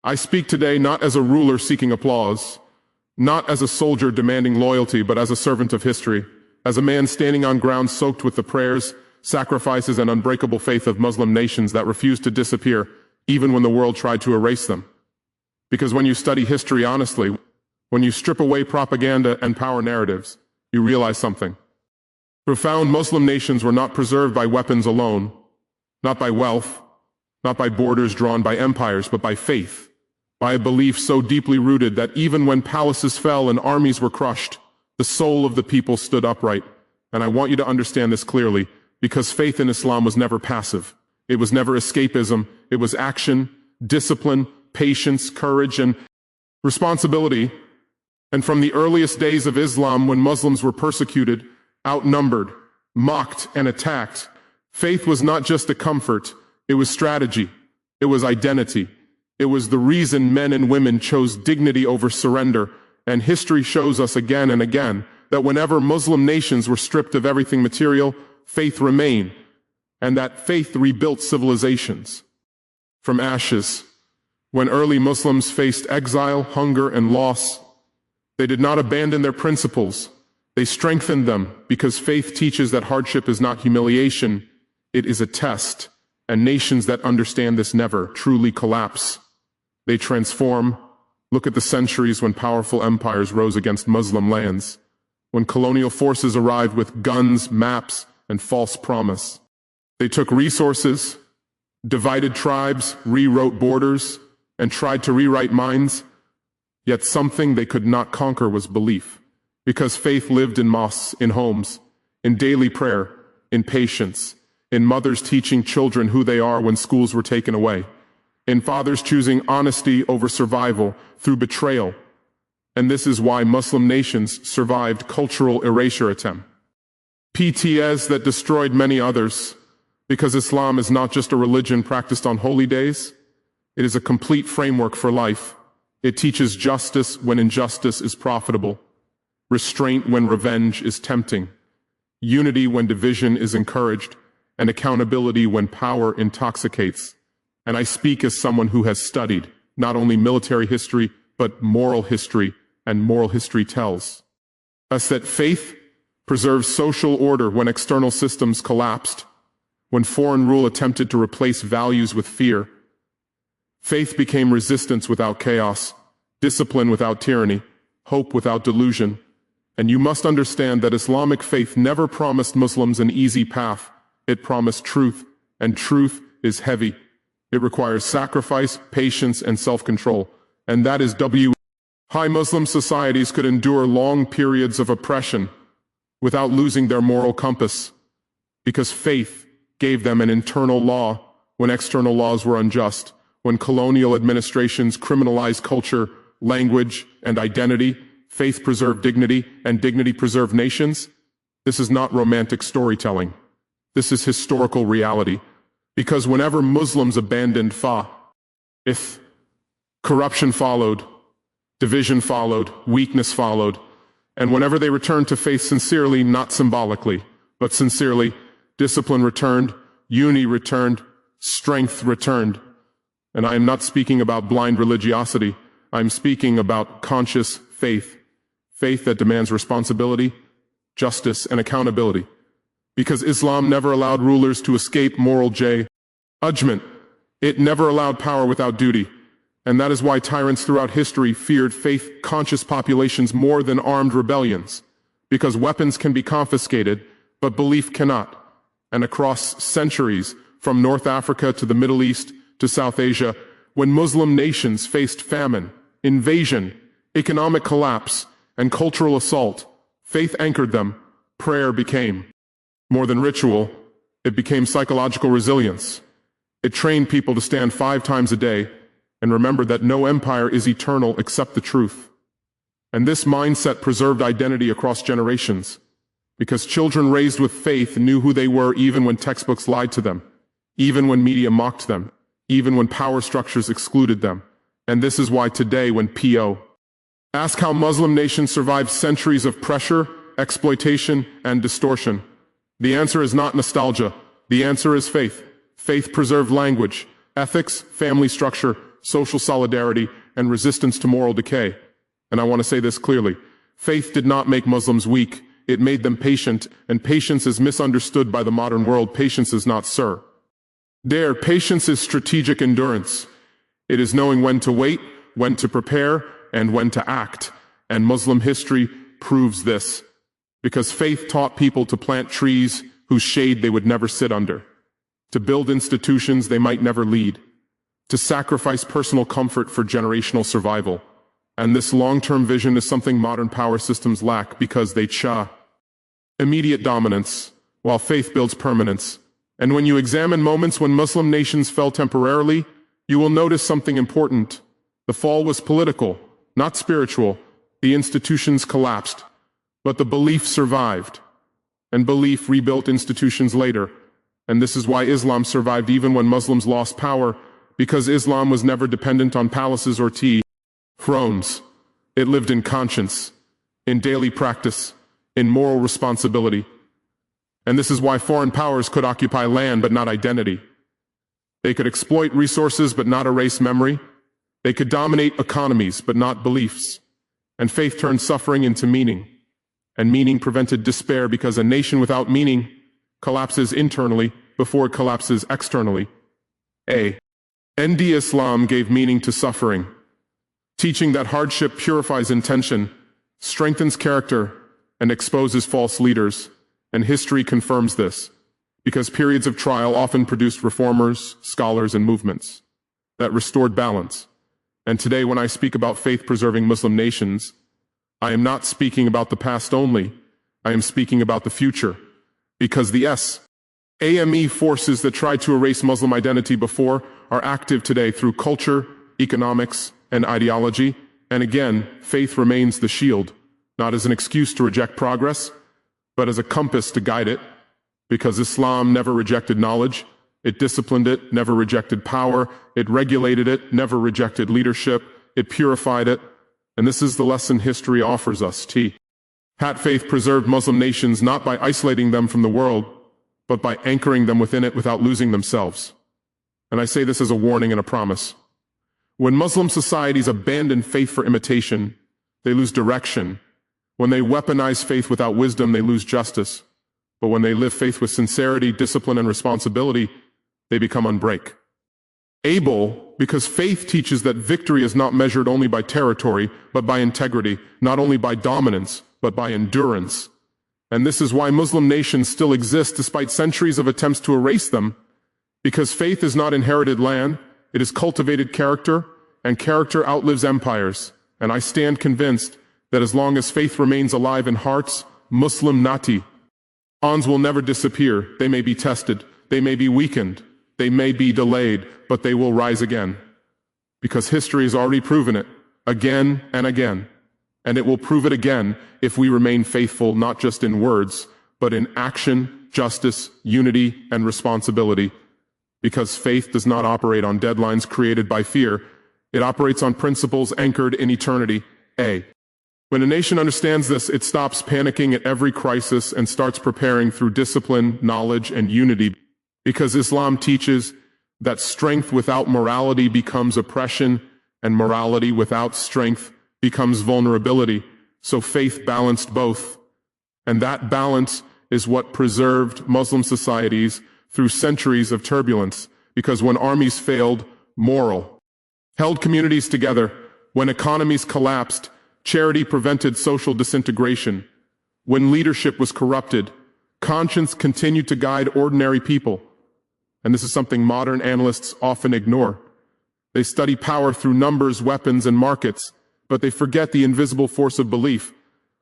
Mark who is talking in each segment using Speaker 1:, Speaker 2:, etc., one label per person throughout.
Speaker 1: I speak today not as a ruler seeking applause, not as a soldier demanding loyalty, but as a servant of history, as a man standing on ground soaked with the prayers, sacrifices, and unbreakable faith of Muslim nations that refused to disappear even when the world tried to erase them. Because when you study history honestly, when you strip away propaganda and power narratives, you realize something. Profound Muslim nations were not preserved by weapons alone, not by wealth, not by borders drawn by empires, but by faith, by a belief so deeply rooted that even when palaces fell and armies were crushed, the soul of the people stood upright. And I want you to understand this clearly, because faith in Islam was never passive. It was never escapism. It was action, discipline, patience, courage, and responsibility. And from the earliest days of Islam, when Muslims were persecuted, outnumbered, mocked, and attacked, faith was not just a comfort, it was strategy, it was identity. It was the reason men and women chose dignity over surrender, and history shows us again and again that whenever Muslim nations were stripped of everything material, faith remained, and that faith rebuilt civilizations from ashes. When early Muslims faced exile, hunger, and loss, they did not abandon their principles. They strengthened them, because faith teaches that hardship is not humiliation, it is a test, and nations that understand this never truly collapse. They transform. Look at the centuries when powerful empires rose against Muslim lands, when colonial forces arrived with guns, maps, and false promise. They took resources, divided tribes, rewrote borders, and tried to rewrite minds. Yet something they could not conquer was belief, because faith lived in mosques, in homes, in daily prayer, in patience, in mothers teaching children who they are when schools were taken away, in fathers choosing honesty over survival through betrayal. And this is why Muslim nations survived cultural erasure attempt, PTS that destroyed many others, because Islam is not just a religion practiced on holy days, it is a complete framework for life. It teaches justice when injustice is profitable, restraint when revenge is tempting, unity when division is encouraged, and accountability when power intoxicates. And I speak as someone who has studied not only military history, but moral history, and moral history tells us that faith preserves social order when external systems collapsed, when foreign rule attempted to replace values with fear. Faith became resistance without chaos, discipline without tyranny, hope without delusion. And you must understand that Islamic faith never promised Muslims an easy path. It promised truth, and truth is heavy. It requires sacrifice, patience, and self-control. And that is High Muslim societies could endure long periods of oppression without losing their moral compass, because faith gave them an internal law when external laws were unjust, when colonial administrations criminalized culture, language, and identity. Faith preserved dignity, and dignity preserved nations. This is not romantic storytelling. This is historical reality. Because whenever Muslims abandoned faith, corruption followed, division followed, weakness followed, and whenever they returned to faith sincerely, not symbolically, but sincerely, discipline returned, unity returned, strength returned. And I am not speaking about blind religiosity. I'm speaking about conscious faith, faith that demands responsibility, justice, and accountability. Because Islam never allowed rulers to escape moral judgment. It never allowed power without duty. And that is why tyrants throughout history feared faith-conscious populations more than armed rebellions. Because weapons can be confiscated, but belief cannot. And across centuries, from North Africa to the Middle East to South Asia, when Muslim nations faced famine, invasion, economic collapse, and cultural assault, faith anchored them. Prayer became more than ritual, it became psychological resilience. It trained people to stand 5 times a day and remember that no empire is eternal except the truth. And this mindset preserved identity across generations, because children raised with faith knew who they were even when textbooks lied to them, even when media mocked them, even when power structures excluded them. And this is why today, when P.O. ask how Muslim nations survived centuries of pressure, exploitation, and distortion, the answer is not nostalgia. The answer is faith. Faith preserved language, ethics, family structure, social solidarity, and resistance to moral decay. And I want to say this clearly. Faith did not make Muslims weak. It made them patient, and patience is misunderstood by the modern world. Patience is not sir. There, patience is strategic endurance. It is knowing when to wait, when to prepare, and when to act. And Muslim history proves this. Because faith taught people to plant trees whose shade they would never sit under, to build institutions they might never lead, to sacrifice personal comfort for generational survival. And this long-term vision is something modern power systems lack because they immediate dominance, while faith builds permanence. And when you examine moments when Muslim nations fell temporarily, you will notice something important. The fall was political, not spiritual. The institutions collapsed, but the belief survived. And belief rebuilt institutions later. And this is why Islam survived even when Muslims lost power, because Islam was never dependent on palaces or thrones. It lived in conscience, in daily practice, in moral responsibility. And this is why foreign powers could occupy land but not identity. They could exploit resources but not erase memory. They could dominate economies but not beliefs. And faith turned suffering into meaning. And meaning prevented despair, because a nation without meaning collapses internally before it collapses externally. Islam gave meaning to suffering, teaching that hardship purifies intention, strengthens character, and exposes false leaders. And history confirms this, because periods of trial often produced reformers, scholars, and movements that restored balance. And today, when I speak about faith-preserving Muslim nations, I am not speaking about the past only. I am speaking about the future, because the Islamic forces that tried to erase Muslim identity before are active today through culture, economics, and ideology. And again, faith remains the shield, not as an excuse to reject progress, but as a compass to guide it, because Islam never rejected knowledge. It disciplined it, never rejected power. It regulated it, never rejected leadership. It purified it. And this is the lesson history offers us. Faith preserved Muslim nations not by isolating them from the world, but by anchoring them within it without losing themselves. And I say this as a warning and a promise. When Muslim societies abandon faith for imitation, they lose direction. When they weaponize faith without wisdom, they lose justice. But when they live faith with sincerity, discipline, and responsibility, they become unbreakable. Because faith teaches that victory is not measured only by territory, but by integrity, not only by dominance, but by endurance. And this is why Muslim nations still exist despite centuries of attempts to erase them, because faith is not inherited land, it is cultivated character, and character outlives empires. And I stand convinced that as long as faith remains alive in hearts, Muslim nations will never disappear. They may be tested, they may be weakened, they may be delayed, but they will rise again. Because history has already proven it, again and again. And it will prove it again if we remain faithful, not just in words, but in action, justice, unity, and responsibility. Because faith does not operate on deadlines created by fear. It operates on principles anchored in eternity. When a nation understands this, it stops panicking at every crisis and starts preparing through discipline, knowledge, and unity. Because Islam teaches that strength without morality becomes oppression, and morality without strength becomes vulnerability. So faith balanced both. And that balance is what preserved Muslim societies through centuries of turbulence. Because when armies failed, moral held communities together. When economies collapsed, charity prevented social disintegration. When leadership was corrupted, conscience continued to guide ordinary people. And this is something modern analysts often ignore. They study power through numbers, weapons, and markets, but they forget the invisible force of belief,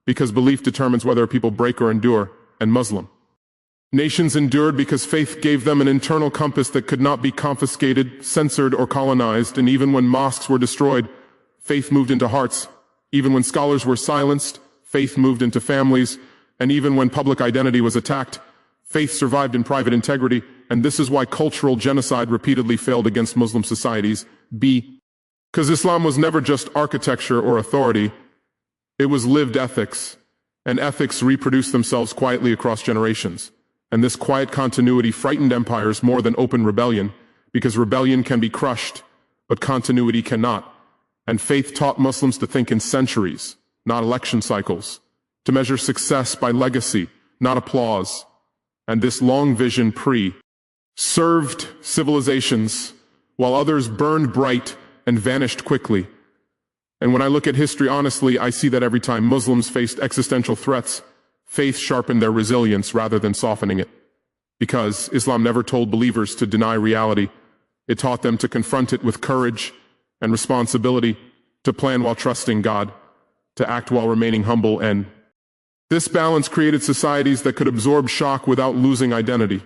Speaker 1: because belief determines whether people break or endure. And Muslim nations endured because faith gave them an internal compass that could not be confiscated, censored, or colonized. And even when mosques were destroyed, faith moved into hearts. Even when scholars were silenced, faith moved into families. And even when public identity was attacked, faith survived in private integrity. And this is why cultural genocide repeatedly failed against Muslim societies. Because Islam was never just architecture or authority. It was lived ethics. And ethics reproduced themselves quietly across generations. And this quiet continuity frightened empires more than open rebellion, because rebellion can be crushed, but continuity cannot. And faith taught Muslims to think in centuries, not election cycles, to measure success by legacy, not applause. And this long vision served civilizations, while others burned bright and vanished quickly. And when I look at history honestly, I see that every time Muslims faced existential threats, faith sharpened their resilience rather than softening it. Because Islam never told believers to deny reality. It taught them to confront it with courage and responsibility, to plan while trusting God, to act while remaining humble, and this balance created societies that could absorb shock without losing identity.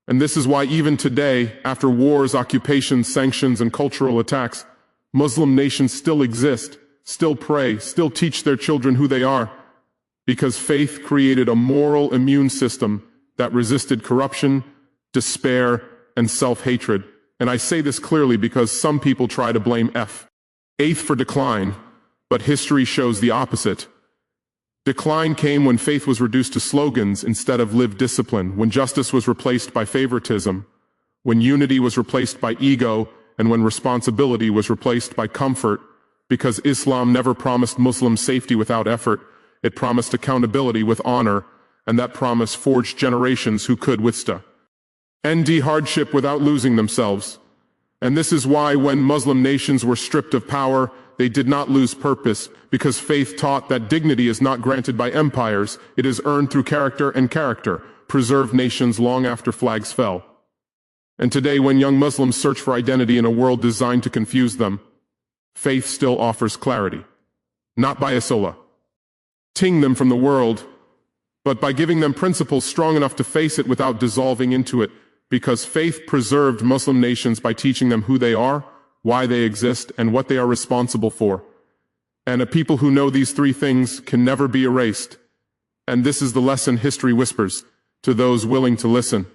Speaker 1: And this is why even today, after wars, occupations, sanctions, and cultural attacks, Muslim nations still exist, still pray, still teach their children who they are, because faith created a moral immune system that resisted corruption, despair, and self-hatred. And I say this clearly because some people try to blame faith for decline, but history shows the opposite. Decline came when faith was reduced to slogans instead of lived discipline, when justice was replaced by favoritism, when unity was replaced by ego, and when responsibility was replaced by comfort, because Islam never promised Muslims safety without effort. It promised accountability with honor, and that promise forged generations who could withstand hardship without losing themselves. And this is why when Muslim nations were stripped of power, they did not lose purpose, because faith taught that dignity is not granted by empires, it is earned through character, and character preserved nations long after flags fell. And today, when young Muslims search for identity in a world designed to confuse them, faith still offers clarity, not by isolating them from the world, but by giving them principles strong enough to face it without dissolving into it, because faith preserved Muslim nations by teaching them who they are, why they exist, and what they are responsible for. And a people who know these three things can never be erased. And this is the lesson history whispers to those willing to listen,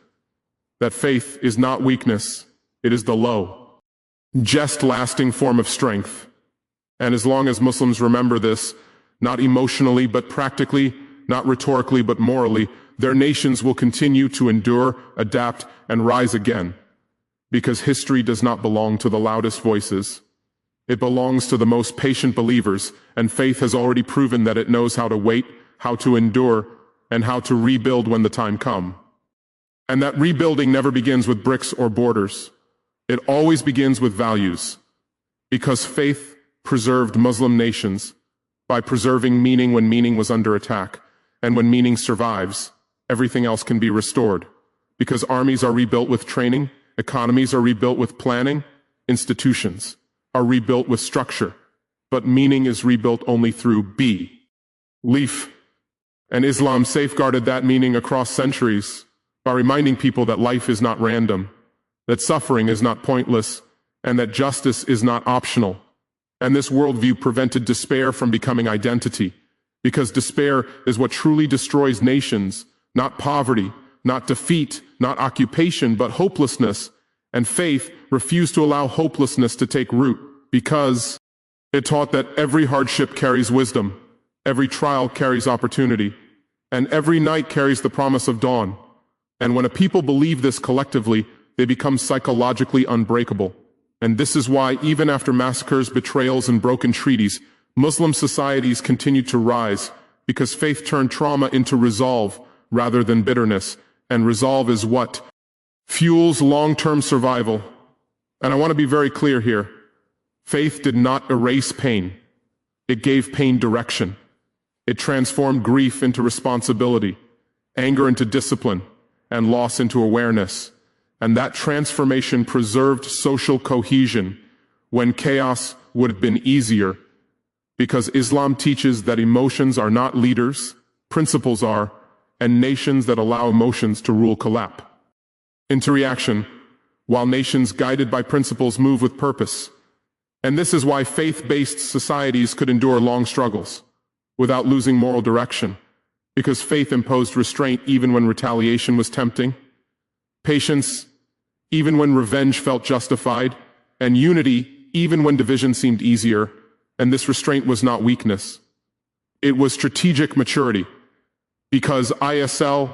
Speaker 1: that faith is not weakness, it is the low, just lasting form of strength. And as long as Muslims remember this, not emotionally but practically, not rhetorically but morally, their nations will continue to endure, adapt, and rise again. Because history does not belong to the loudest voices. It belongs to the most patient believers, and faith has already proven that it knows how to wait, how to endure, and how to rebuild when the time comes. And that rebuilding never begins with bricks or borders. It always begins with values. Because faith preserved Muslim nations by preserving meaning when meaning was under attack, and when meaning survives, everything else can be restored. Because armies are rebuilt with training, economies are rebuilt with planning, institutions are rebuilt with structure, but meaning is rebuilt only through belief. And Islam safeguarded that meaning across centuries by reminding people that life is not random, that suffering is not pointless, and that justice is not optional. And this worldview prevented despair from becoming identity, because despair is what truly destroys nations, not poverty, not defeat, not occupation, but hopelessness. And faith refused to allow hopelessness to take root, because it taught that every hardship carries wisdom, every trial carries opportunity, and every night carries the promise of dawn. And when a people believe this collectively, they become psychologically unbreakable. And this is why, even after massacres, betrayals, and broken treaties, Muslim societies continued to rise, because faith turned trauma into resolve rather than bitterness. And resolve is what fuels long-term survival. And I want to be very clear here. Faith did not erase pain. It gave pain direction. It transformed grief into responsibility, anger into discipline, and loss into awareness. And that transformation preserved social cohesion when chaos would have been easier, because Islam teaches that emotions are not leaders, principles are, and nations that allow emotions to rule collapse into reaction, while nations guided by principles move with purpose. And this is why faith-based societies could endure long struggles without losing moral direction, because faith imposed restraint even when retaliation was tempting, patience even when revenge felt justified, and unity even when division seemed easier. And this restraint was not weakness. It was strategic maturity, because Islam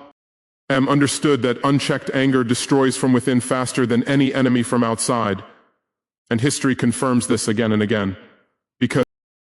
Speaker 1: understood that unchecked anger destroys from within faster than any enemy from outside. And history confirms this again and again.